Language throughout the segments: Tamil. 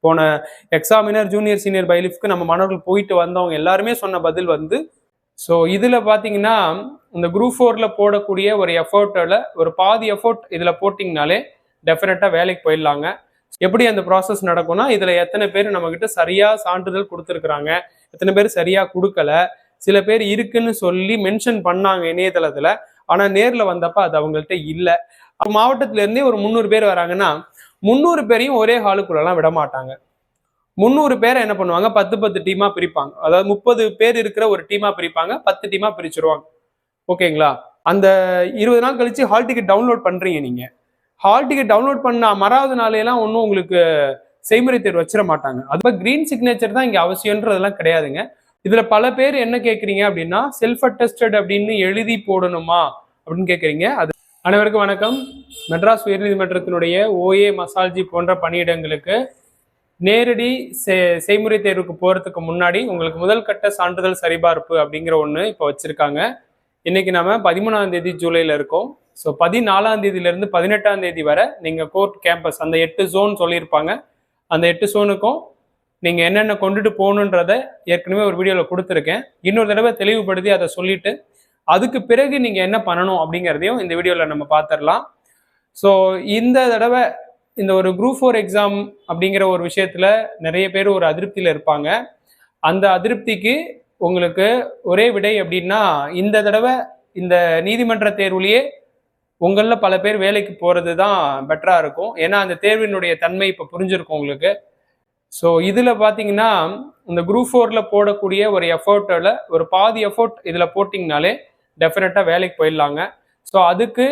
போன எக்ஸாமினர் ஜூனியர் சீனியர் பைலிஃப்க்கு நம்ம மாணவர்கள் போயிட்டு வந்தவங்க எல்லாருமே சொன்ன பதில் வந்து, ஸோ இதில் பார்த்தீங்கன்னா இந்த குரூப் 4ல போடக்கூடிய ஒரு எஃபர்ட்டில் ஒரு பாதி எஃபர்ட் இதில் போட்டிங்கனாலே டெஃபினட்டாக வேலைக்கு போயிடலாங்க. எப்படி அந்த ப்ராசஸ் நடக்கும்னா, இதில் எத்தனை பேர் நம்மக்கிட்ட சரியாக சான்றிதழ் கொடுத்துருக்குறாங்க, எத்தனை பேர் சரியாக கொடுக்கல, சில பேர் இருக்குன்னு சொல்லி மென்ஷன் பண்ணாங்க இணையதளத்தில், ஆனால் நேரில் வந்தப்போ அது அவங்கள்ட்ட இல்லை. மாவட்டத்திலேருந்தே ஒரு 300 பேர் வராங்கன்னா 300 பேரையும் ஒரே ஹாலுக்குள்ளெல்லாம் விட மாட்டாங்க. 300 பேரை என்ன பண்ணுவாங்க, 10 டீமா பிரிப்பாங்க. அதாவது 30 பேர் இருக்கிற ஒரு டீமா பிரிப்பாங்க, 10 டீமா பிரிச்சிருவாங்க. ஓகேங்களா? அந்த 20 நாள் கழிச்சு ஹால் டிக்கெட் டவுன்லோட் பண்றீங்க. நீங்க ஹால் டிக்கெட் டவுன்லோட் பண்ண மறாவது நாளையெல்லாம் ஒன்றும் உங்களுக்கு செய்முறை தேர்வு வச்சிட மாட்டாங்க. அது கிரீன் சிக்னேச்சர் தான் இங்க அவசியம்ன்றதெல்லாம் கிடையாதுங்க. இதுல பல பேர் என்ன கேட்குறீங்க அப்படின்னா, செல்ஃப் அட்டஸ்டட் அப்படின்னு எழுதி போடணுமா அப்படின்னு கேட்குறீங்க. அது அனைவருக்கும் வணக்கம். மெட்ராஸ் உயர்நீதிமன்றத்தினுடைய ஓஏ மசால்ஜி போன்ற பணியிடங்களுக்கு நேரடி செய்முறை தேர்வுக்கு போறதுக்கு முன்னாடி உங்களுக்கு முதல் கட்ட சான்றிதழ் சரிபார்ப்பு அப்படிங்கிற ஒன்று இப்போ வச்சிருக்காங்க. இன்னைக்கு நம்ம 13ஆம் தேதி ஜூலைல இருக்கோம். ஸோ 14ஆம் தேதியிலிருந்து 18ஆம் தேதி வரை நீங்கள் கோர்ட் கேம்பஸ் அந்த 8 ஜோன் சொல்லியிருப்பாங்க, அந்த 8 ஜோனுக்கும் நீங்கள் என்னென்ன கொண்டுட்டு போகணுன்றத ஏற்கனவே ஒரு வீடியோவில் கொடுத்துருக்கேன். இன்னொரு தடவை தெளிவுபடுத்தி அதை சொல்லிட்டு அதுக்கு பிறகு நீங்கள் என்ன பண்ணணும் அப்படிங்கிறதையும் இந்த வீடியோவில் நம்ம பார்த்துடலாம். ஸோ இந்த தடவை இந்த ஒரு குரூப் 4 எக்ஸாம் அப்படிங்கிற ஒரு விஷயத்தில் நிறைய பேர் ஒரு அதிருப்தியில் இருப்பாங்க. அந்த அதிருப்திக்கு உங்களுக்கு ஒரே விடை அப்படின்னா, இந்த தடவை இந்த நீதிமன்ற தேர்வுலேயே உங்களில் பல பேர் வேலைக்கு போகிறது தான் பெட்டராக இருக்கும். ஏன்னா அந்த தேர்வினுடைய தன்மை இப்போ புரிஞ்சிருக்கும் உங்களுக்கு. ஸோ இதில் பார்த்தீங்கன்னா இந்த குரூப் 4ல போடக்கூடிய ஒரு எஃபர்ட்டில் ஒரு பாதி எஃபர்ட் இதில் போட்டிங்கனாலே டெஃபினட்டாக வேலைக்கு போயிடலாங்க. ஸோ அதுக்கு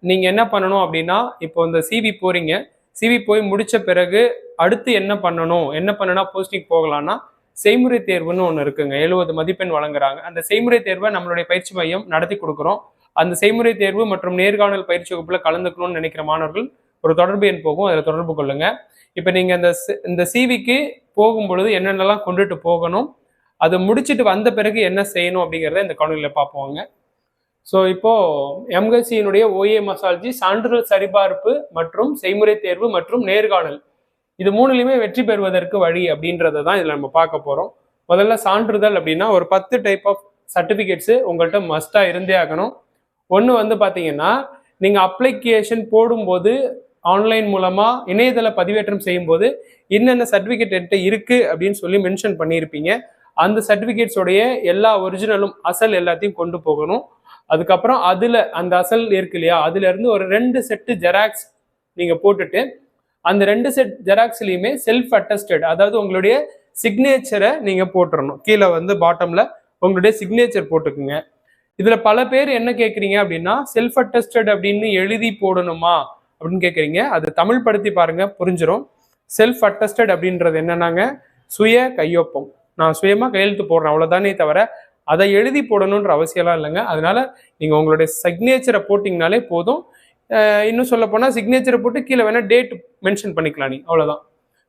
நீங்கள் என்ன பண்ணணும் அப்படின்னா, இப்போ இந்த சிவி போகிறீங்க, சிவி போய் முடித்த பிறகு அடுத்து என்ன பண்ணுனா போஸ்டிங் போகலான்னா செய்முறை தேர்வுன்னு ஒன்று இருக்குங்க. 70 மதிப்பெண் வழங்குறாங்க. அந்த செய்முறை தேர்வை நம்மளுடைய பயிற்சி மையம் நடத்தி கொடுக்குறோம். அந்த செய்முறை தேர்வு மற்றும் நேர்காணல் பயிற்சி வகுப்பில் கலந்துக்கணும்னு நினைக்கிற மாணவர்கள் ஒரு தொடர்பு எண் போகும், அதில் தொடர்பு கொள்ளுங்க. இப்போ நீங்கள் இந்த சிவிக்கு போகும்பொழுது என்னென்னலாம் கொண்டுட்டு போகணும், அதை முடிச்சுட்டு வந்த பிறகு என்ன செய்யணும் அப்படிங்கிறத இந்த காணொலியில் பார்ப்போங்க. ஸோ இப்போ எம்எஸ்சியினுடைய ஓஏ மசால்ஜி சான்றிதழ் சரிபார்ப்பு மற்றும் செய்முறை தேர்வு மற்றும் நேர்காணல் இது மூணுலையுமே வெற்றி பெறுவதற்கு வழி அப்படின்றத தான் இதில் நம்ம பார்க்க போகிறோம். முதல்ல சான்றிதழ் அப்படின்னா ஒரு 10 டைப் ஆஃப் சர்டிஃபிகேட்ஸு உங்கள்கிட்ட மஸ்ட்டாக இருந்தே ஆகணும். ஒன்று வந்து பார்த்தீங்கன்னா, நீங்கள் அப்ளிகேஷன் போடும்போது ஆன்லைன் மூலமாக இணையதள பதிவேற்றம் செய்யும்போது என்னென்ன சர்டிஃபிகேட் என்கிட்ட இருக்குது அப்படின்னு சொல்லி மென்ஷன் பண்ணியிருப்பீங்க. அந்த சர்டிஃபிகேட்ஸோடைய எல்லா ஒரிஜினலும் அசல் எல்லாத்தையும் கொண்டு போகணும். அதுக்கப்புறம் அதில் அந்த அசல் இருக்கு இல்லையா, அதுலேருந்து ஒரு 2 செட்டு ஜெராக்ஸ் நீங்கள் போட்டுட்டு அந்த 2 செட் ஜெராக்ஸ்லையுமே செல்ஃப் அட்டஸ்டட், அதாவது உங்களுடைய சிக்னேச்சரை நீங்கள் போட்டுடணும். கீழே வந்து பாட்டமில் உங்களுடைய சிக்னேச்சர் போட்டுக்குங்க. இதில் பல பேர் என்ன கேட்குறீங்க அப்படின்னா, செல்ஃப் அட்டஸ்டட் அப்படின்னு எழுதி போடணுமா அப்படின்னு கேட்குறீங்க. அது தமிழ் படுத்தி பாருங்க, புரிஞ்சிடும். செல்ஃப் அட்டஸ்டட் அப்படின்றது என்னன்னாங்க, சுய கையொப்பம். நான் சுயமாக கையெழுத்து போடுறேன் அவ்வளோதானே தவிர அதை எழுதி போடணுன்ற அவசியம்லாம் இல்லைங்க. அதனால நீங்கள் உங்களுடைய சிக்னேச்சரை போட்டிங்கனாலே போதும். இன்னும் சொல்ல போனால் சிக்னேச்சரை போட்டு கீழே வேணால் டேட் மென்ஷன் பண்ணிக்கலாம், நீ அவ்வளோதான்.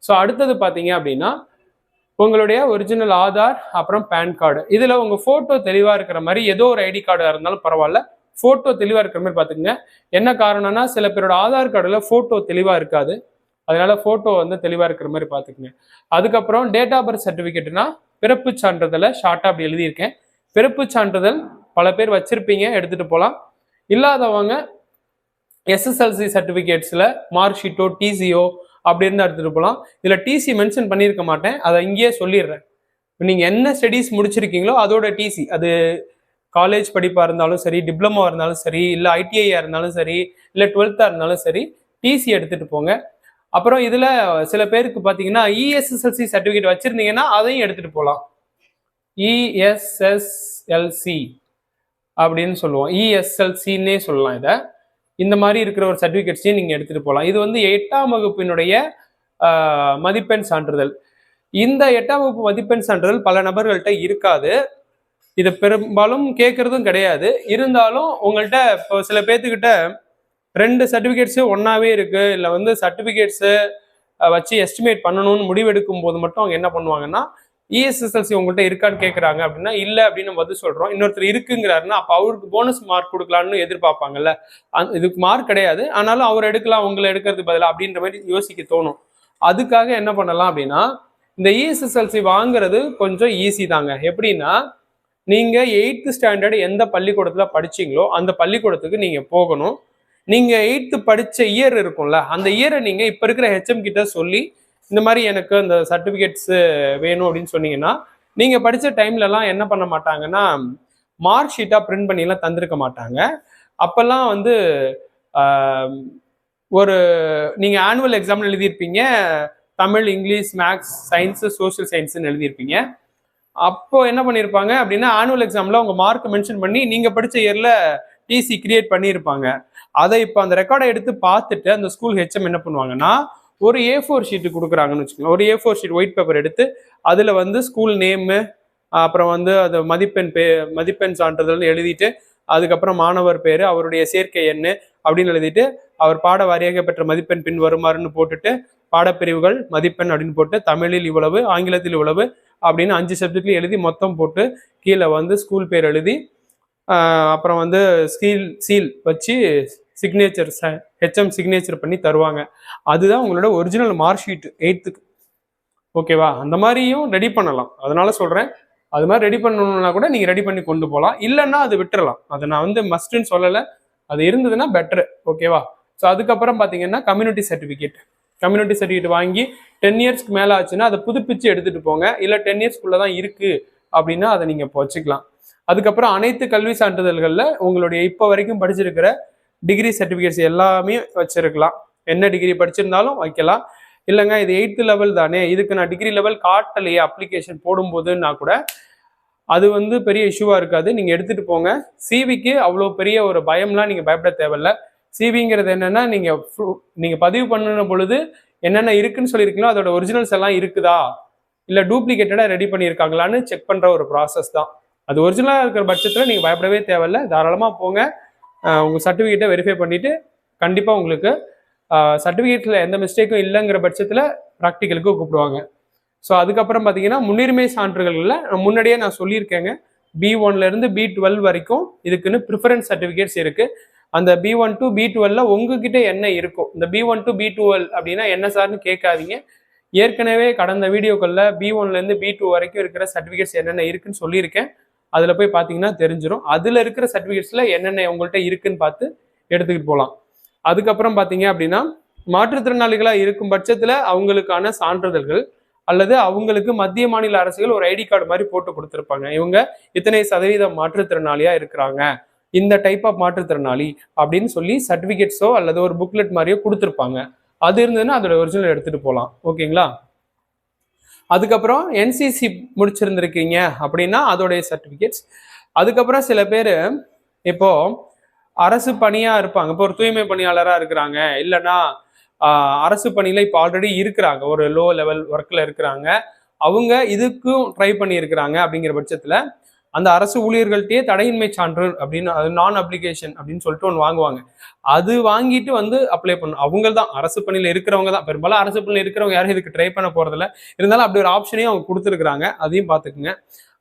ஸோ அடுத்தது பார்த்தீங்க அப்படின்னா, உங்களுடைய ஒரிஜினல் ஆதார் அப்புறம் பேன் கார்டு. இதில் உங்கள் ஃபோட்டோ தெளிவாக இருக்கிற மாதிரி ஏதோ ஒரு ஐடி கார்டாக இருந்தாலும் பரவாயில்ல, ஃபோட்டோ தெளிவாக இருக்கிற மாதிரி பார்த்துக்குங்க. என்ன காரணம்னா, சில பேரோட ஆதார் கார்டில் ஃபோட்டோ தெளிவாக இருக்காது, அதனால ஃபோட்டோ வந்து தெளிவாக இருக்கிற மாதிரி பார்த்துக்குங்க. அதுக்கப்புறம் டேட் ஆஃப் பர்த் சர்டிஃபிகேட்னா பிறப்பு சான்றிதழை ஷார்ட்டாக அப்படி எழுதியிருக்கேன். பிறப்பு சான்றிதழ் பல பேர் வச்சிருப்பீங்க, எடுத்துகிட்டு போகலாம். இல்லாதவங்க எஸ்எஸ்எல்சி சர்டிஃபிகேட்ஸில் மார்க் ஷீட்டோ டிசியோ அப்படி இருந்தால் எடுத்துகிட்டு போகலாம். இதில் டிசி மென்ஷன் பண்ணியிருக்க மாட்டேன், அதை இங்கேயே சொல்லிடுறேன். நீங்கள் என்ன ஸ்டடீஸ் முடிச்சிருக்கீங்களோ அதோட டிசி, அது காலேஜ் படிப்பாக இருந்தாலும் சரி, டிப்ளமோவாக இருந்தாலும் சரி, இல்லை ஐடிஐயாக இருந்தாலும் சரி, இல்லை 12th இருந்தாலும் சரி, டிசி எடுத்துகிட்டு போங்க. அப்புறம் இதில் சில பேருக்கு பார்த்தீங்கன்னா இஎஸ்எஸ்எல்சி சர்டிஃபிகேட் வச்சுருந்தீங்கன்னா அதையும் எடுத்துகிட்டு போகலாம். இஎஸ்எஸ்எல்சி அப்படின்னு சொல்லுவோம், இஎஸ்எல்சின்னே சொல்லலாம். இதை இந்த மாதிரி இருக்கிற ஒரு சர்டிஃபிகேட்ஸையும் நீங்கள் எடுத்துகிட்டு போகலாம். இது வந்து 8ஆம் வகுப்பினுடைய மதிப்பெண் சான்றிதழ். இந்த 8ஆம் வகுப்பு மதிப்பெண் சான்றிதழ் பல நபர்கள்ட்ட இருக்காது, இது பெரும்பாலும் கேட்குறதும் கிடையாது. இருந்தாலும் உங்கள்கிட்ட இப்போ சில பேர்த்துக்கிட்ட 2 சர்டிஃபிகேட்ஸு ஒன்றாவே இருக்குது, இல்லை வந்து சர்டிஃபிகேட்ஸு வச்சு எஸ்டிமேட் பண்ணணும்னு முடிவெடுக்கும் போது மட்டும் அவங்க என்ன பண்ணுவாங்கன்னா, இஎஸ்எஸ்எல்சி உங்கள்கிட்ட இருக்கான்னு கேட்குறாங்க அப்படின்னா இல்லை அப்படின்னு நம்ம பதில் சொல்கிறோம். இன்னொருத்தர் இருக்குங்கிறாருன்னா அப்போ அவருக்கு போனஸ் மார்க் கொடுக்கலான்னு எதிர்பார்ப்பாங்கல்ல, இதுக்கு மார்க் கிடையாது, ஆனாலும் அவர் எடுக்கலாம் உங்களை எடுக்கிறதுக்கு பதிலாக அப்படின்ற மாதிரி யோசிக்க தோணும். அதுக்காக என்ன பண்ணலாம் அப்படின்னா, இந்த இஎஸ்எஸ்எல்சி வாங்குறது கொஞ்சம் ஈஸி தாங்க. எப்படின்னா, நீங்க 8th ஸ்டாண்டர்ட் எந்த பள்ளிக்கூடத்துல படிச்சீங்களோ அந்த பள்ளிக்கூடத்துக்கு நீங்க போகணும். நீங்க 8th படிச்ச இயர் இருக்கும்ல, அந்த இயரை நீங்க இப்ப இருக்கிற ஹெச்எம் கிட்ட சொல்லி, இந்த மாதிரி எனக்கு அந்த சர்டிபிகேட்ஸ் வேணும் அப்படின்னு சொன்னீங்கன்னா, நீங்க படிச்ச டைம்ல எல்லாம் என்ன பண்ண மாட்டாங்கன்னா, மார்க் ஷீட்டா பிரிண்ட் பண்ணி எல்லாம் தந்திருக்க மாட்டாங்க. அப்பெல்லாம் வந்து ஒரு நீங்க ஆனுவல் எக்ஸாம் எழுதியிருப்பீங்க, Tamil, English, maths, science, social சயின்ஸ்னு எழுதியிருப்பீங்க. அப்போ என்ன பண்ணியிருப்பாங்க அப்படின்னா, ஆனுவல் எக்ஸாம்ல உங்க மார்க் மென்ஷன் பண்ணி நீங்க படிச்ச இயர்ல டிசி கிரியேட் பண்ணியிருப்பாங்க. அதை இப்போ அந்த ரெக்கார்டை எடுத்து பார்த்துட்டு அந்த ஸ்கூல் ஹெச்எம் என்ன பண்ணுவாங்கன்னா, ஒரு A4 ஷீட் கொடுக்குறாங்கன்னு வச்சுக்கோங்க. ஒரு A4 ஷீட் ஒயிட் பேப்பர் எடுத்து அதுல வந்து ஸ்கூல் நேமு, அப்புறம் வந்து அது மதிப்பெண் சான்றிதழ் எழுதிட்டு, அதுக்கப்புறம் மாணவர் பேரு, அவருடைய சேர்க்கை எண்ணு அப்படின்னு எழுதிட்டு, அவர் பாட வாரியாக பெற்ற மதிப்பெண் பின் வருமாறுன்னு போட்டுட்டு, பாடப்பிரிவுகள் மதிப்பெண் அப்படின்னு போட்டு, தமிழில் இவ்வளவு, ஆங்கிலத்தில் இவ்வளவு அப்படின்னு 5 சப்ஜெக்ட்லையும் எழுதி மொத்தம் போட்டு, கீழே வந்து ஸ்கூல் பேர் எழுதி, அப்புறம் வந்து சீல் வச்சு சிக்னேச்சர் ஹெச்எம் சிக்னேச்சர் பண்ணி தருவாங்க. அதுதான் உங்களோட ஒரிஜினல் மார்க் ஷீட் 8th. ஓகேவா? அந்த மாதிரியும் ரெடி பண்ணலாம். அதனால சொல்றேன், அது மாதிரி ரெடி பண்ணணும்னா கூட நீங்க ரெடி பண்ணி கொண்டு போகலாம். இல்லைன்னா அது விட்டுறலாம். அதை நான் வந்து மஸ்ட்ன்னு சொல்லலை, அது இருந்ததுன்னா பெட்டர். ஓகேவா? ஸோ அதுக்கப்புறம் பார்த்தீங்கன்னா கம்யூனிட்டி சர்டிஃபிகேட் வாங்கி 10 இயர்ஸ்க்கு மேலே ஆச்சுன்னா அதை புதுப்பிச்சு எடுத்துட்டு போங்க. இல்லை 10 இயர்ஸ்க்குள்ள தான் இருக்கு அப்படின்னா அதை நீங்க வச்சுக்கலாம். அதுக்கப்புறம் அனைத்து கல்வி சான்றிதழ்களில் உங்களுடைய இப்போ வரைக்கும் படிச்சிருக்கிற டிகிரி சர்டிஃபிகேட்ஸ் எல்லாமே வச்சிருக்கலாம். என்ன டிகிரி படிச்சிருந்தாலும் வைக்கலாம். இல்லைங்க இது 8th லெவல் தானே, இதுக்கு நான் டிகிரி லெவல் காட்டலையே அப்ளிகேஷன் போடும்போதுன்னா கூட அது வந்து பெரிய இஷ்யூவா இருக்காது. நீங்க எடுத்துட்டு போங்க. சிவிக்கு அவ்வளோ பெரிய ஒரு பயம்லாம் நீங்க பயப்பட தேவையில்ல. சிவிங்கிறது என்னன்னா, நீங்க பதிவு பண்ணின பொழுது என்னென்ன இருக்குன்னு சொல்லியிருக்கீங்களோ அதோட ஒரிஜினல்ஸ் எல்லாம் இருக்குதா, இல்லை டூப்ளிகேட்டடா ரெடி பண்ணியிருக்காங்களான்னு செக் பண்ற ஒரு ப்ராசஸ் தான். அது ஒரிஜினலா இருக்கிற பட்சத்தில் நீங்க பயப்படவே தேவையில்ல. தாராளமா போங்க, உங்க சர்டிஃபிகேட்டை வெரிஃபை பண்ணிட்டு கண்டிப்பா உங்களுக்கு சர்டிஃபிகேட்ல எந்த மிஸ்டேக்கும் இல்லைங்கிற பட்சத்தில் ப்ராக்டிக்கலுக்கு கூப்பிடுவாங்க. ஸோ அதுக்கப்புறம் பார்த்தீங்கன்னா முன்னுரிமை சான்றுகளில் முன்னாடியே நான் சொல்லியிருக்கேங்க, B1 இருந்து B12 வரைக்கும் இதுக்குன்னு ப்ரிஃபரன்ஸ் சர்டிஃபிகேட்ஸ் இருக்கு. அந்த B1 to B12 உங்ககிட்ட என்ன இருக்கும். இந்த B1 to B12 அப்படின்னா என்ன சார்னு கேட்காதீங்க. ஏற்கனவே கடந்த வீடியோக்களில் B1 இருந்து B2 வரைக்கும் இருக்கிற சர்டிஃபிகேட்ஸ் என்னென்ன இருக்குன்னு சொல்லியிருக்கேன். அதில் போய் பார்த்தீங்கன்னா தெரிஞ்சிடும். அதில் இருக்கிற சர்டிஃபிகேட்ஸில் என்னென்ன உங்கள்கிட்ட இருக்குன்னு பார்த்து எடுத்துக்கிட்டு போகலாம். அதுக்கப்புறம் பார்த்தீங்க அப்படின்னா மாற்றுத்திறனாளிகளாக இருக்கும் பட்சத்தில் அவங்களுக்கான சான்றிதழ்கள் அல்லது அவங்களுக்கு மத்திய மாநில அரசுகள் ஒரு ஐடி கார்டு மாதிரி போட்டு கொடுத்துருப்பாங்க. இவங்க இத்தனை சதவீதம் மாற்றுத்திறனாளியா இருக்கிறாங்க, இந்த டைப் ஆஃப் மாற்றுத்திறனாளி அப்படின்னு சொல்லி சர்டிபிகேட்ஸோ அல்லது ஒரு புக்லெட் மாதிரியோ கொடுத்துருப்பாங்க. அது இருந்ததுன்னா அதோட ஒரிஜினல் எடுத்துட்டு போகலாம். ஓகேங்களா? அதுக்கப்புறம் என்சிசி முடிச்சிருந்திருக்கீங்க அப்படின்னா அதோடைய சர்டிபிகேட்ஸ். அதுக்கப்புறம் சில பேர் இப்போ அரசு பணியா இருப்பாங்க. இப்போ ஒரு தூய்மை பணியாளராக இருக்கிறாங்க, இல்லைன்னா அரசு பணியில இப்போ ஆல்ரெடி இருக்கிறாங்க, ஒரு லோ லெவல் ஒர்க்ல இருக்கிறாங்க, அவங்க இதுக்கும் ட்ரை பண்ணி இருக்கிறாங்க. அப்படிங்கிற பட்சத்துல அந்த அரசு ஊழியர்கள்ட்டே தடையின்மை சான்று அப்படின்னு, அது நான் அப்ளிகேஷன் அப்படின்னு சொல்லிட்டு ஒன்று வாங்குவாங்க. அது வாங்கிட்டு வந்து அப்ளை பண்ணும். அவங்க தான் அரசு பணியில இருக்கிறவங்க தான், பெரும்பாலும் அரசு பணியில இருக்கிறவங்க யாரும் இதுக்கு ட்ரை பண்ண போறதில்ல. இருந்தாலும் அப்படி ஒரு ஆப்ஷனையும் அவங்க கொடுத்துருக்குறாங்க, அதையும் பார்த்துக்குங்க.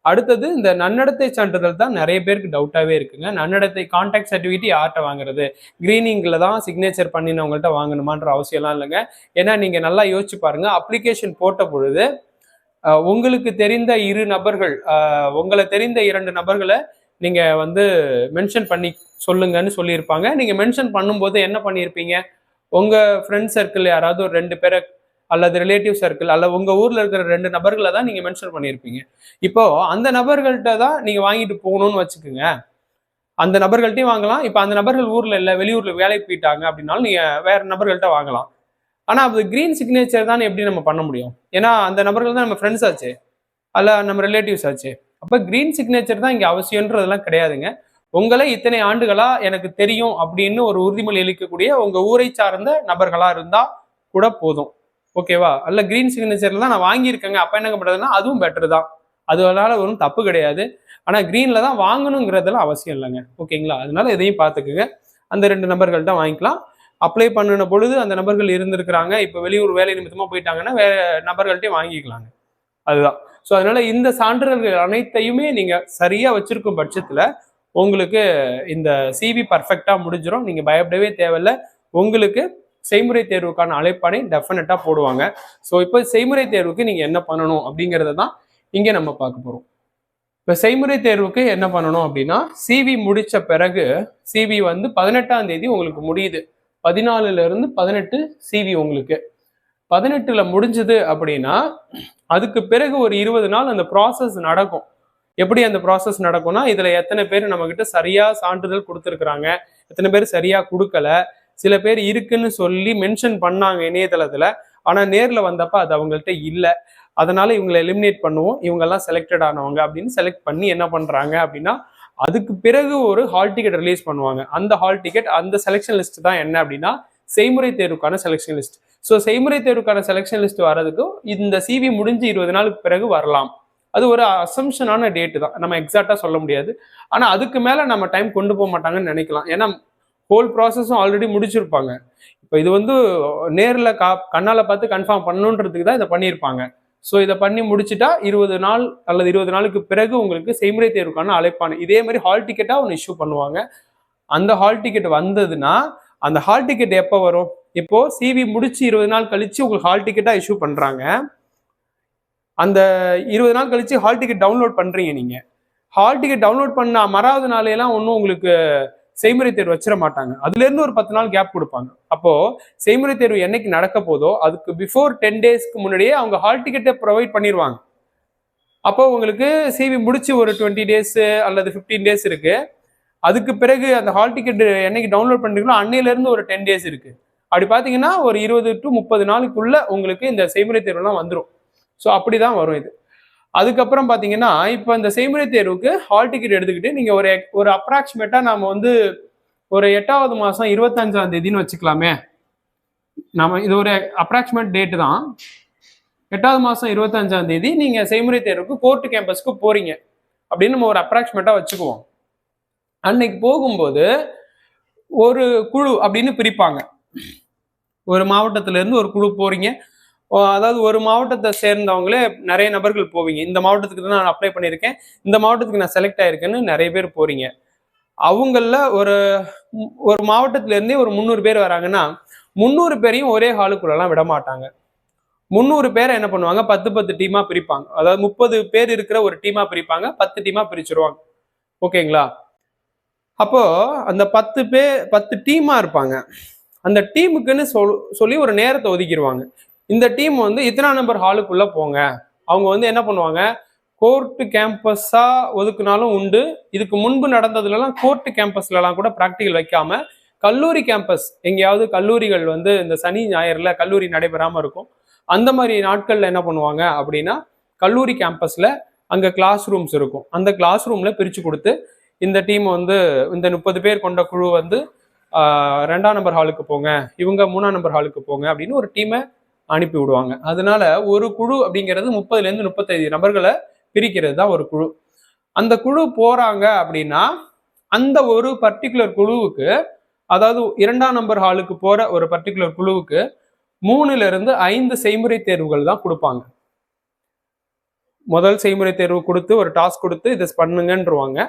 அடுத்தது இந்த நன்னடத்தை சான்றிதழ் தான் நிறைய பேருக்கு டவுட்டாவே இருக்குங்க. நன்னடத்தை கான்டாக்ட் சர்டிஃபிகேட் யார்கிட்ட வாங்குறது, கிரீனிங்ல தான் சிக்னேச்சர் பண்ணினவங்கள்ட்ட வாங்கணுமான்ற அவசியம்லாம் இல்லைங்க. ஏன்னா நீங்க நல்லா யோசிச்சு பாருங்க, அப்ளிகேஷன் போட்ட பொழுது உங்களுக்கு தெரிந்த 2 நபர்கள், உங்களை தெரிந்த 2 நபர்களை நீங்க வந்து மென்ஷன் பண்ணி சொல்லுங்கன்னு சொல்லியிருப்பாங்க. நீங்க மென்ஷன் பண்ணும்போது என்ன பண்ணியிருப்பீங்க, உங்க ஃப்ரெண்ட் சர்க்கிள் யாராவது ஒரு 2 பேரை அல்லது ரிலேட்டிவ் சர்க்கிள் அல்ல உங்க ஊர்ல இருக்கிற 2 நபர்களை தான் நீங்க மென்ஷன் பண்ணியிருப்பீங்க. இப்போ அந்த நபர்கள்ட்ட தான் நீங்க வாங்கிட்டு போகணும்னு வச்சுக்கோங்க. அந்த நபர்கள்ட்டையும் வாங்கலாம். இப்போ அந்த நபர்கள் ஊர்ல இல்லை, வெளியூர்ல வேலைக்கு போயிட்டாங்க அப்படின்னாலும் நீங்க வேற நபர்கள்ட்ட வாங்கலாம். ஆனா அது கிரீன் சிக்னேச்சர் தான் எப்படி நம்ம பண்ண முடியும்? ஏன்னா அந்த நபர்கள் தான் நம்ம ஃப்ரெண்ட்ஸ் ஆச்சு, அல்ல நம்ம ரிலேட்டிவ்ஸ் ஆச்சு. அப்ப கிரீன் சிக்னேச்சர் தான் இங்க அவசியம்ன்றதெல்லாம் கிடையாதுங்க. உங்களை இத்தனை ஆண்டுகளா எனக்கு தெரியும் அப்படின்னு ஒரு உறுதிமொழி அளிக்கக்கூடிய உங்க ஊரை சார்ந்த நபர்களா இருந்தா கூட போதும். ஓகேவா? அல்ல கிரீன் சிக்னேச்சர்ல தான் நான் வாங்கியிருக்கேங்க, அப்ப என்ன பண்றதுன்னா அதுவும் பெட்டர் தான். அதனால ஒன்றும் தப்பு கிடையாது. ஆனா கிரீன்ல தான் வாங்கணுங்கிறதுலாம் அவசியம் இல்லைங்க. ஓகேங்களா? அதனால இதையும் பார்த்துக்குங்க. அந்த 2 நபர்கள்ட்ட வாங்கிக்கலாம். அப்ளை பண்ணின பொழுது அந்த நபர்கள் இருந்திருக்கிறாங்க, இப்போ வெளியூர் வேலை நிமித்தமா போயிட்டாங்கன்னா வேற நபர்கள்ட்டையும் வாங்கிக்கலாங்க. அதுதான். ஸோ அதனால இந்த சான்றிதழ்கள் அனைத்தையுமே நீங்க சரியா வச்சிருக்கும் பட்சத்துல உங்களுக்கு இந்த சிவி பர்ஃபெக்டா முடிஞ்சிடும். நீங்க பயப்படவே தேவையில்ல. உங்களுக்கு செய்முறை தேர்வுக்கான அழைப்பானை டெஃபினட்டா போடுவாங்க. ஸோ இப்போ செய்முறை தேர்வுக்கு நீங்க என்ன பண்ணணும் அப்படிங்கிறத தான் இங்க நம்ம பார்க்க போறோம். இப்போ செய்முறை தேர்வுக்கு என்ன பண்ணணும் அப்படின்னா, சிவி முடிச்ச பிறகு சிவி வந்து 18ஆம் தேதி உங்களுக்கு முடியுது. 14ல இருந்து 18 சிவி உங்களுக்கு 18ல முடிஞ்சது அப்படின்னா அதுக்கு பிறகு ஒரு 20 நாள் அந்த ப்ராசஸ் நடக்கும். எப்படி அந்த ப்ராசஸ் நடக்கும்னா, இதுல எத்தனை பேர் நம்ம கிட்ட சரியா சான்றிதழ் கொடுத்துருக்குறாங்க, எத்தனை பேர் சரியா கொடுக்கல, சில பேர் இருக்குன்னு சொல்லி மென்ஷன் பண்ணாங்க இணையதளத்துல, ஆனா நேர்ல வந்தப்ப அது அவங்கள்ட்ட இல்லை, அதனால இவங்களை எலிமினேட் பண்ணுவோம், இவங்கெல்லாம் செலக்டட் ஆனவங்க அப்படின்னு செலக்ட் பண்ணி என்ன பண்றாங்க அப்படின்னா, அதுக்கு பிறகு ஒரு ஹால் டிக்கெட் ரிலீஸ் பண்ணுவாங்க. அந்த ஹால் டிக்கெட் அந்த செலெக்ஷன் லிஸ்ட் தான் என்ன அப்படின்னா செய்முறை தேர்வுக்கான செலெக்ஷன் லிஸ்ட். ஸோ செய்முறை தேர்வுக்கான செலெக்ஷன் லிஸ்ட் வர்றதுக்கும் இந்த சிவி முடிஞ்சு 20 நாளுக்கு பிறகு வரலாம். அது ஒரு அசம்ஷனான டேட்டு தான், நம்ம எக்ஸாக்டா சொல்ல முடியாது. ஆனா அதுக்கு மேல நம்ம டைம் கொண்டு போக மாட்டாங்கன்னு நினைக்கலாம். ஏன்னா ஹோல் ப்ராசஸும் ஆல்ரெடி முடிச்சிருப்பாங்க. இப்போ இது வந்து நேரில் கண்ணால பார்த்து கன்ஃபார்ம் பண்ணணுன்றதுக்கு தான் இதை பண்ணியிருப்பாங்க. ஸோ இதை பண்ணி முடிச்சுட்டா 20 நாள் அல்லது 20 நாளுக்கு பிறகு உங்களுக்கு செய்முறை தேர்வுக்கான அழைப்பான இதே மாதிரி ஹால் டிக்கெட்டா ஒன்று இஷ்யூ பண்ணுவாங்க. அந்த ஹால் டிக்கெட் வந்ததுன்னா அந்த ஹால் டிக்கெட் எப்போ வரும்? இப்போ சிவி முடிச்சு 20 நாள் கழிச்சு உங்களுக்கு ஹால் டிக்கெட்டா இஷ்யூ பண்றாங்க. அந்த 20 நாள் கழிச்சு ஹால் டிக்கெட் டவுன்லோட் பண்றீங்க. நீங்க ஹால் டிக்கெட் டவுன்லோட் பண்ண மறாவது நாளையெல்லாம் ஒன்றும் உங்களுக்கு செய்முறை தேர்வு வச்சிட மாட்டாங்க. அதுல இருந்து ஒரு 10 நாள் கேப் கொடுப்பாங்க. அப்போ செய்முறை தேர்வு என்னைக்கு நடக்க போதோ அதுக்கு பிஃபோர் 10 டேஸ்க்கு முன்னாடியே அவங்க ஹால் டிக்கெட்டை ப்ரொவைட் பண்ணிடுவாங்க. அப்போ உங்களுக்கு சிவி முடிச்சு ஒரு 20 டேஸ் அல்லது 15 டேஸ் இருக்கு. அதுக்கு பிறகு அந்த ஹால் டிக்கெட் என்னைக்கு டவுன்லோட் பண்றீங்களோ அன்னையில இருந்து ஒரு 10 டேஸ் இருக்கு. அப்படி பாத்தீங்கன்னா ஒரு 20 to 30 நாளுக்குள்ள உங்களுக்கு இந்த செய்முறை தேர்வுலாம் வந்துடும். ஸோ அப்படிதான் வரும் இது. அதுக்கப்புறம் பாத்தீங்கன்னா இப்போ இந்த செய்முறை தேர்வுக்கு ஹால் டிக்கெட் எடுத்துக்கிட்டு நீங்க ஒரு அப்ராக்சிமேட்டா நாம வந்து ஒரு 8வது மாசம் 25ஆம் தேதின்னு வச்சுக்கலாமே. நம்ம இது ஒரு அப்ராக்சிமேட் டேட்டு தான். 8வது மாசம் 25ஆம் தேதி நீங்க செய்முறை தேர்வுக்கு கோர்ட் கேம்பஸ்க்கு போறீங்க அப்படின்னு நம்ம ஒரு அப்ராக்சிமேட்டா வச்சுக்குவோம். அன்னைக்கு போகும்போது ஒரு குழு அப்படின்னு பிரிப்பாங்க. ஒரு மாவட்டத்துல இருந்து ஒரு குழு போறீங்க. அதாவது ஒரு மாவட்டத்தை சேர்ந்தவங்களே நிறைய நபர்கள் போவீங்க. இந்த மாவட்டத்துக்கு தான் நான் அப்ளை பண்ணியிருக்கேன், இந்த மாவட்டத்துக்கு நான் செலக்ட் ஆயிருக்கேன்னு நிறைய பேர் போறீங்க. அவங்கள ஒரு மாவட்டத்துல இருந்தே ஒரு 300 பேர் வராங்கன்னா 300 பேரையும் ஒரே ஹாலுக்குள்ளலாம் விட மாட்டாங்க. 300 பேரை என்ன பண்ணுவாங்க, 10 டீமா பிரிப்பாங்க. அதாவது 30 பேர் இருக்கிற ஒரு டீமா பிரிப்பாங்க, 10 டீமா பிரிச்சிருவாங்க. ஓகேங்களா? அப்போ அந்த 10 டீமா இருப்பாங்க. அந்த டீமுக்குன்னு சொல்லி ஒரு நேரத்தை ஒதுக்கிடுவாங்க. இந்த டீம் வந்து இத்தனை நம்பர் ஹாலுக்குள்ள போங்க. அவங்க வந்து என்ன பண்ணுவாங்க, கோர்ட்டு கேம்பஸா ஒதுக்குனாலும் உண்டு. இதுக்கு முன்பு நடந்ததுலாம் கோர்ட்டு கேம்பஸ்லாம் கூட ப்ராக்டிக்கல் வைக்காம கல்லூரி கேம்பஸ், எங்கேயாவது கல்லூரிகள் வந்து இந்த சனி ஞாயிறுல கல்லூரி நடைபெறாம இருக்கும், அந்த மாதிரி நாட்கள்ல என்ன பண்ணுவாங்க அப்படின்னா கல்லூரி கேம்பஸ்ல அங்க கிளாஸ் ரூம்ஸ் இருக்கும். அந்த கிளாஸ் ரூம்ல பிரிச்சு கொடுத்து இந்த டீம் வந்து இந்த 30 பேர் கொண்ட குழு வந்து 2ஆம் நம்பர் ஹாலுக்கு போங்க, இவங்க 3ஆம் நம்பர் ஹாலுக்கு போங்க அப்படின்னு ஒரு டீமை அனுப்பி விடுவாங்க. அதனால ஒரு குழு அப்படிங்கிறது 30லேருந்து 35 நபர்களை பிரிக்கிறது தான் ஒரு குழு. அந்த குழு போறாங்க அப்படின்னா அந்த ஒரு பர்டிகுலர் குழுவுக்கு, அதாவது 2ஆம் நம்பர் ஹாலுக்கு போற ஒரு பர்டிகுலர் குழுவுக்கு 3லிருந்து 5 செய்முறை தேர்வுகள் தான் கொடுப்பாங்க. முதல் செய்முறை தேர்வு கொடுத்து ஒரு டாஸ்க் கொடுத்து இதை பண்ணுங்கன்றுவாங்க.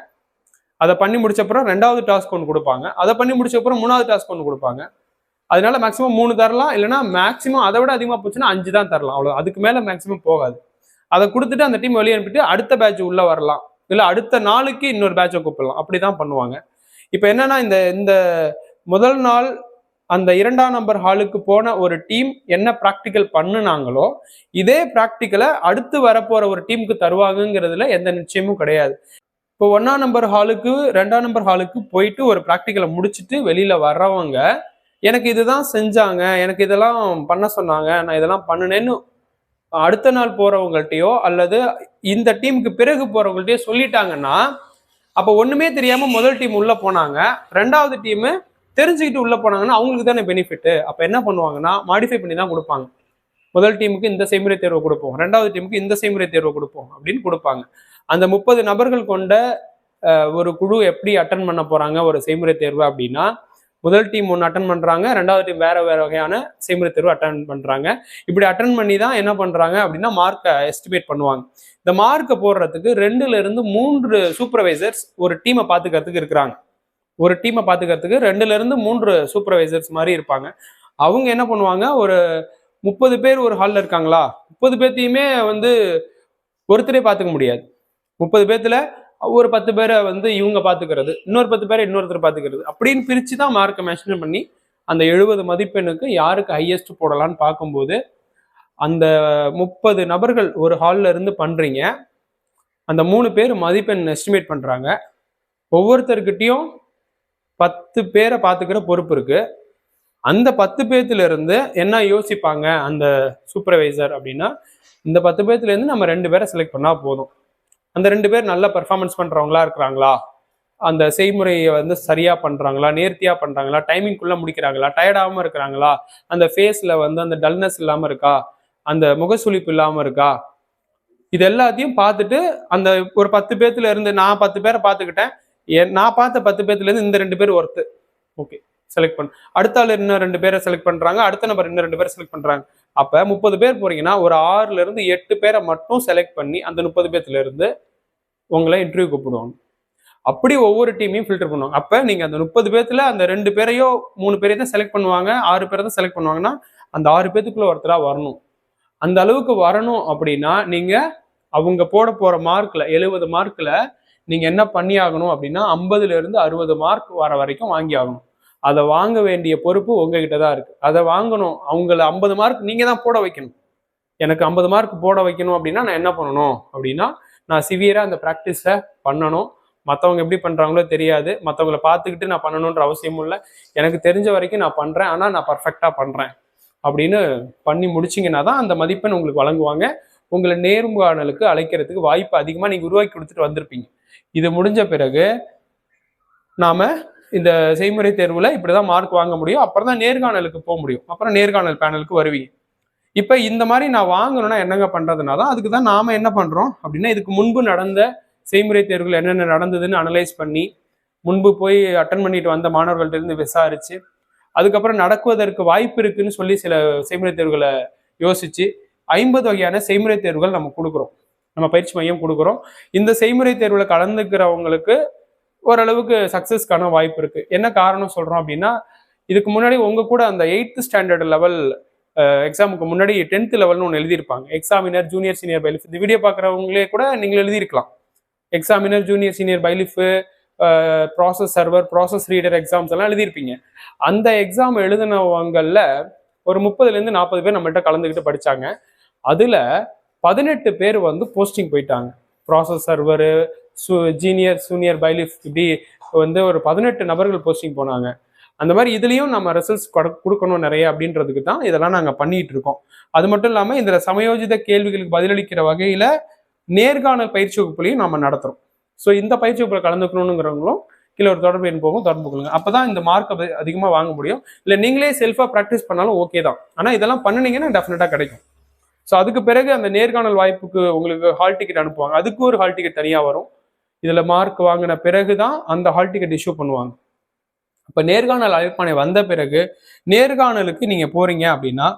அதை பண்ணி முடிச்சப்பறம் 2வது டாஸ்க் ஒன்று கொடுப்பாங்க. அதை பண்ணி முடிச்சப்பறம் 3வது டாஸ்க் ஒன்று கொடுப்பாங்க. அதனால மேக்ஸிமம் 3 தரலாம், இல்லைன்னா மேக்ஸிமம் அதை விட அதிகமாக போச்சுன்னா 5 தான் தரலாம். அவ்வளோ, அதுக்கு மேலே மேக்ஸிமம் போகாது. அதை கொடுத்துட்டு அந்த டீம் வெளியே அனுப்பிட்டு அடுத்த பேட்ச் உள்ள வரலாம், இல்லை அடுத்த நாளுக்கு இன்னொரு பேட்சை கூப்பிடலாம். அப்படிதான் பண்ணுவாங்க. இப்போ என்னன்னா இந்த முதல் நாள் அந்த 2ஆம் நம்பர் ஹாலுக்கு போன ஒரு டீம் என்ன ப்ராக்டிக்கல் பண்ணுனாங்களோ இதே ப்ராக்டிக்கலை அடுத்து வரப்போற ஒரு டீமுக்கு தருவாங்கிறதுல எந்த நிச்சயமும் கிடையாது. இப்போ 1ஆம் நம்பர் ஹாலுக்கு 2ஆம் நம்பர் ஹாலுக்கு போயிட்டு ஒரு ப்ராக்டிக்கலை முடிச்சுட்டு வெளியில வர்றவங்க எனக்கு இதுதான் செஞ்சாங்க, எனக்கு இதெல்லாம் பண்ண சொன்னாங்க, நான் இதெல்லாம் பண்ணினேன்னு அடுத்த நாள் போறவங்கள்ட்டையோ அல்லது இந்த டீமுக்கு பிறகு போறவங்கள்ட்டையோ சொல்லிட்டாங்கன்னா, அப்போ ஒண்ணுமே தெரியாம முதல் டீம் உள்ள போனாங்க, 2வது டீம் தெரிஞ்சுக்கிட்டு உள்ள போனாங்கன்னா அவங்களுக்கு தானே பெனிஃபிட். அப்ப என்ன பண்ணுவாங்கன்னா மாடிஃபை பண்ணி தான் கொடுப்பாங்க. முதல் டீமுக்கு இந்த செய்முறை தேர்வு கொடுப்போம், 2வது டீமுக்கு இந்த செய்முறை தேர்வு கொடுப்போம் அப்படின்னு கொடுப்பாங்க. அந்த 30 நபர்கள் கொண்ட ஒரு குழு எப்படி அட்டன் பண்ண போறாங்க ஒரு செய்முறை தேர்வு அப்படின்னா, முதல் டீம் ஒன்று அட்டன் பண்றாங்க, 2வது டீம் வேற வகையான செய்முறை தேர்வு அட்டன் பண்றாங்க. இப்படி அட்டன் பண்ணி தான் என்ன பண்றாங்க அப்படின்னா மார்க்கை எஸ்டிமேட் பண்ணுவாங்க. இந்த மார்க்கை போடுறதுக்கு 2லிருந்து 3 சூப்பர்வைசர்ஸ் ஒரு டீமை பார்த்துக்கிறதுக்கு இருக்கிறாங்க. ஒரு டீமை பார்த்துக்கிறதுக்கு 2லிருந்து 3 சூப்பர்வைசர்ஸ் மாதிரி இருப்பாங்க. அவங்க என்ன பண்ணுவாங்க, ஒரு 30 பேர் ஒரு ஹாலில் இருக்காங்களா, 30 பேர்த்தையுமே வந்து ஒருத்தரே பார்த்துக்க முடியாது. 30 பேர்த்துல ஒரு 10 பேரை வந்து இவங்க பார்த்துக்கிறது, இன்னொரு 10 பேரை இன்னொருத்தர் பார்த்துக்கிறது அப்படின்னு பிரித்து தான் மார்க்கை மென்ஷன் பண்ணி அந்த 70 மதிப்பெண்ணுக்கு யாருக்கு ஹையஸ்ட் போடலான்னு பார்க்கும்போது அந்த 30 நபர்கள் ஒரு ஹாலில் இருந்து பண்ணுறீங்க. அந்த 3 பேர் மதிப்பெண் எஸ்டிமேட் பண்ணுறாங்க. ஒவ்வொருத்தர்கிட்டையும் 10 பேரை பார்த்துக்கிற பொறுப்பு இருக்கு. அந்த 10 பேர்த்துல இருந்து என்ன யோசிப்பாங்க அந்த சூப்பர்வைசர் அப்படின்னா, இந்த 10 பேர்த்துல இருந்து நம்ம 2 பேரை செலக்ட் பண்ணா போதும். அந்த 2 பேர் நல்ல பெர்ஃபார்மன்ஸ் பண்றவங்களா இருக்கிறாங்களா, அந்த செய்முறையை வந்து சரியா பண்றாங்களா, நேர்த்தியா பண்றாங்களா, டைமிங்குள்ள முடிக்கிறாங்களா, டயர்டாகாம இருக்கிறாங்களா, அந்த ஃபேஸ்ல வந்து அந்த டல்னஸ் இல்லாம இருக்கா, அந்த முகசுளிப்பு இல்லாம இருக்கா, இது எல்லாத்தையும் பார்த்துட்டு அந்த ஒரு 10 பேர்த்துல இருந்து நான் 10 பேரை பார்த்துக்கிட்டேன். நான் பார்த்த 10 பேர்த்துல இருந்து இந்த 2 பேர் ஒர்த்து, ஓகே செலக்ட் பண்ண. அடுத்த ஆள் இன்னும் 2 பேரை செலக்ட் பண்றாங்க, அடுத்த நபர் இன்னும் 2 பேரை செலக்ட் பண்றாங்க. அப்ப 30 பேர் போறீங்கன்னா ஒரு 6ல இருந்து 8 பேரை மட்டும் செலக்ட் பண்ணி அந்த 30 பேர்த்துல இருந்து உங்களை இன்டர்வியூ கூப்பிடுவாங்க. அப்படி ஒவ்வொரு டீமையும் ஃபில்டர் பண்ணுவாங்க. அப்ப நீங்க அந்த 30 பேர்த்துல அந்த 2 பேரையோ 3 பேரையும் தான் செலக்ட் பண்ணுவாங்க, 6 பேரை தான் செலக்ட் பண்ணுவாங்கன்னா அந்த 6 பேத்துக்குள்ள ஒருத்தரா வரணும். அந்த அளவுக்கு வரணும் அப்படின்னா நீங்க அவங்க போட போற மார்க்ல 70 மார்க்ல நீங்க என்ன பண்ணி ஆகணும் அப்படின்னா 50ல இருந்து 60 மார்க் வர வரைக்கும் வாங்கி ஆகணும். அதை வாங்க வேண்டிய பொறுப்பு உங்ககிட்ட தான் இருக்கு. அதை வாங்கணும். அவங்கள 50 மார்க் நீங்க தான் போட வைக்கணும். எனக்கு 50 மார்க் போட வைக்கணும் அப்படின்னா நான் என்ன பண்ணணும் அப்படின்னா, நான் சிவியரா அந்த ப்ராக்டிஸை பண்ணணும். மற்றவங்க எப்படி பண்றாங்களோ தெரியாது, மற்றவங்களை பார்த்துக்கிட்டு நான் பண்ணணுன்ற அவசியமும் இல்லை. எனக்கு தெரிஞ்ச வரைக்கும் நான் பண்றேன், ஆனால் நான் பர்ஃபெக்டா பண்றேன் அப்படின்னு பண்ணி முடிச்சிங்கன்னா தான் அந்த மதிப்பெண் உங்களுக்கு வழங்குவாங்க. உங்களை நேர்காணலுக்கு அழைக்கிறதுக்கு வாய்ப்பு அதிகமாக நீங்கள் உருவாக்கி கொடுத்துட்டு வந்திருப்பீங்க. இது முடிஞ்ச பிறகு நாம இந்த செய்முறை தேர்வுல இப்படிதான் மார்க் வாங்க முடியும். அப்புறம் தான் நேர்காணலுக்கு போக முடியும். அப்புறம் நேர்காணல் பேனலுக்கு வருவீங்க. இப்ப இந்த மாதிரி நான் வாங்கணும்னா என்னங்க பண்றதுனா தான் அதுக்கு தான் நாம என்ன பண்றோம் அப்படின்னா, இதுக்கு முன்பு நடந்த செய்முறை தேர்வுகள் என்னென்ன நடந்ததுன்னு அனலைஸ் பண்ணி, முன்பு போய் அட்டன் பண்ணிட்டு வந்த மாணவர்கள்ட்ட இருந்து விசாரிச்சு, அதுக்கப்புறம் நடக்குவதற்கு வாய்ப்பு இருக்குன்னு சொல்லி சில செய்முறை தேர்வுகளை யோசிச்சு 50 வகையான செய்முறை தேர்வுகள் நம்ம கொடுக்குறோம். நம்ம பயிற்சி மையம் கொடுக்குறோம். இந்த செய்முறை தேர்வுல கலந்துக்கிறவங்களுக்கு ஓரளவுக்கு சக்சஸ்க்கான வாய்ப்பு இருக்கு. என்ன காரணம் சொல்றோம் அப்படின்னா, இதுக்கு முன்னாடி உங்க கூட அந்த 8th ஸ்டாண்டர்ட் லெவல் எக்ஸாமுக்கு முன்னாடி 10th லெவல்னு ஒன்று எழுதியிருப்பாங்க. Examiner junior senior bailiff. இந்த வீடியோ பார்க்குறவங்களே கூட நீங்கள் எழுதியிருக்கலாம். Examiner junior senior bailiff, process server, process reader exams எல்லாம் எழுதியிருப்பீங்க. அந்த எக்ஸாம் எழுதினவங்களில் ஒரு 30லேருந்து 40 பேர் நம்மள்கிட்ட கலந்துக்கிட்டு படித்தாங்க. அதில் 18 பேர் வந்து போஸ்டிங் போயிட்டாங்க. ப்ராசஸ் சர்வரு, ஜூனியர் பைலிஃப், இப்படி வந்து ஒரு 18 நபர்கள் போஸ்டிங் போனாங்க. அந்த மாதிரி இதுலேயும் நம்ம ரிசல்ட்ஸ் கொடுக்கணும் நிறைய அப்படின்றதுக்கு தான் இதெல்லாம் நாங்கள் பண்ணிட்டு இருக்கோம். அது மட்டும் இல்லாமல் இதில் சமயோஜித கேள்விகளுக்கு பதிலளிக்கிற வகையில் நேர்காணல் பயிற்சி வகுப்புலையும் நம்ம நடத்துகிறோம். ஸோ இந்த பயிற்சி வகுப்பில் கலந்துக்கணுங்கிறவங்களும் கீழே ஒரு தொடர்பு எண் போகும், தொடர்பு கொள்ளுங்க. அப்போ தான் இந்த மார்க் அதிகமாக வாங்க முடியும். இல்லை நீங்களே செல்ஃபாக ப்ராக்டிஸ் பண்ணாலும் ஓகே தான். ஆனால் இதெல்லாம் பண்ணினீங்கன்னா டெஃபினட்டாக கிடைக்கும். ஸோ அதுக்கு பிறகு அந்த நேர்காணல் வாய்ப்புக்கு உங்களுக்கு ஹால் டிக்கெட் அனுப்புவாங்க. அதுக்கு ஒரு ஹால் டிக்கெட் தனியாக வரும். இதில் மார்க் வாங்கின பிறகு தான் அந்த ஹால் டிக்கெட் இஷ்யூ பண்ணுவாங்க. இப்போ நேர்காணல் அழைப்பாணை வந்த பிறகு நேர்காணலுக்கு நீங்கள் போறீங்க அப்படின்னா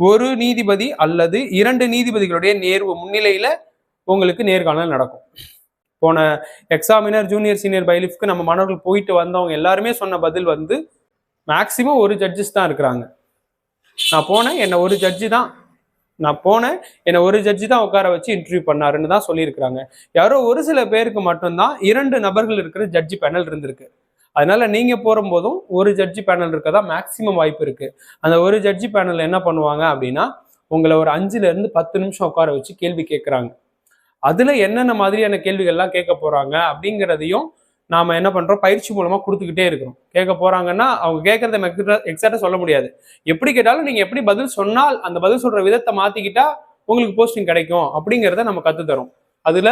ஒரு நீதிபதி அல்லது 2 நீதிபதிகளுடைய நேர்வு முன்னிலையில் உங்களுக்கு நேர்காணல் நடக்கும். போன எக்ஸாமினர் ஜூனியர் சீனியர் பைலிஃப்க்கு நம்ம மாணவர்கள் போயிட்டு வந்தவங்க எல்லாருமே சொன்ன பதில் வந்து மேக்சிமம் ஒரு ஜட்ஜஸ் தான் இருக்கிறாங்க. நான் போனேன், என்ன ஒரு ஜட்ஜி தான் உட்கார வச்சு இன்டர்வியூ பண்ணாருன்னு தான் சொல்லியிருக்கிறாங்க. யாரோ ஒரு சில பேருக்கு மட்டும்தான் 2 நபர்கள் இருக்கிற ஜட்ஜி பேனல் இருந்திருக்கு. அதனால நீங்க போகும்போதும் ஒரு ஜட்ஜி பேனல் இருக்கதா மேக்சிமம் வாய்ப்பு இருக்கு. அந்த ஒரு ஜட்ஜி பேனல் என்ன பண்ணுவாங்க அப்படின்னா, உங்களை ஒரு 5ல இருந்து 10 நிமிஷம் உட்கார வச்சு கேள்வி கேட்குறாங்க. அதுல என்னென்ன மாதிரியான கேள்விகள்லாம் கேட்க போறாங்க அப்படிங்கிறதையும் நாம என்ன பண்றோம், பயிற்சி மூலமா கொடுத்துக்கிட்டே இருக்கிறோம். கேட்க போறாங்கன்னா அவங்க கேட்கறத எக்ஸாக்டா சொல்ல முடியாது. எப்படி கேட்டாலும் நீங்க எப்படி பதில் சொன்னால் அந்த பதில் சொல்ற விதத்தை மாத்திக்கிட்டா உங்களுக்கு போஸ்டிங் கிடைக்கும் அப்படிங்கிறத நம்ம கத்துத்தரோம். அதுல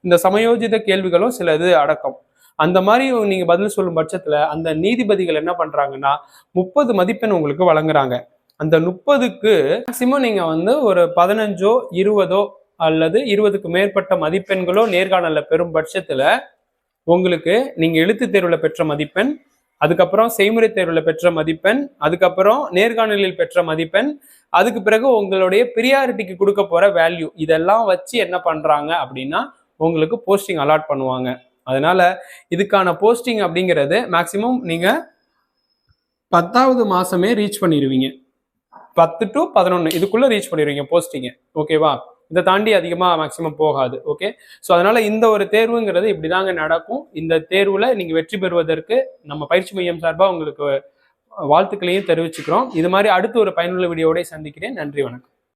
இந்த சமயோஜித கேள்விகளும் சில இது அடக்கம். அந்த மாதிரி நீங்க பதில் சொல்லும் பட்சத்துல அந்த நீதிபதிகள் என்ன பண்றாங்கன்னா 30 மதிப்பெண் உங்களுக்கு வழங்குறாங்க. அந்த 30க்கு மேக்சிமம் நீங்க வந்து ஒரு 15ஓ 20ஓ அல்லது 20க்கு மேற்பட்ட மதிப்பெண்களோ நேர்காணல்ல பெறும் பட்சத்துல உங்களுக்கு நீங்க எழுத்து தேர்வுல பெற்ற மதிப்பெண், அதுக்கப்புறம் செய்முறை தேர்வுல பெற்ற மதிப்பெண், அதுக்கப்புறம் நேர்காணலில் பெற்ற மதிப்பெண், அதுக்கு பிறகு உங்களுடைய பிரியாரிட்டிக்கு கொடுக்க போற வேல்யூ, இதெல்லாம் வச்சு என்ன பண்றாங்க அப்படின்னா உங்களுக்கு போஸ்டிங் அலாட் பண்ணுவாங்க. அதனால இதுக்கான போஸ்டிங் அப்படிங்கிறது மேக்சிமம் நீங்க 10வது மாசமே ரீச் பண்ணிடுவீங்க. 10 to 11 இதுக்குள்ள ரீச் பண்ணிடுவீங்க போஸ்டிங்க. ஓகேவா? இதை தாண்டி அதிகமாக மேக்ஸிமம் போகாது. ஓகே, ஸோ அதனால இந்த ஒரு தேர்வுங்கிறது இப்படிதாங்க நடக்கும். இந்த தேர்வுல நீங்க வெற்றி பெறுவதற்கு நம்ம பயிற்சி மையம் சார்பாக உங்களுக்கு வாழ்த்துக்களையும் தெரிவிச்சுக்கிறோம். இது மாதிரி அடுத்து ஒரு பயனுள்ள வீடியோவோட சந்திக்கிறேன். நன்றி, வணக்கம்.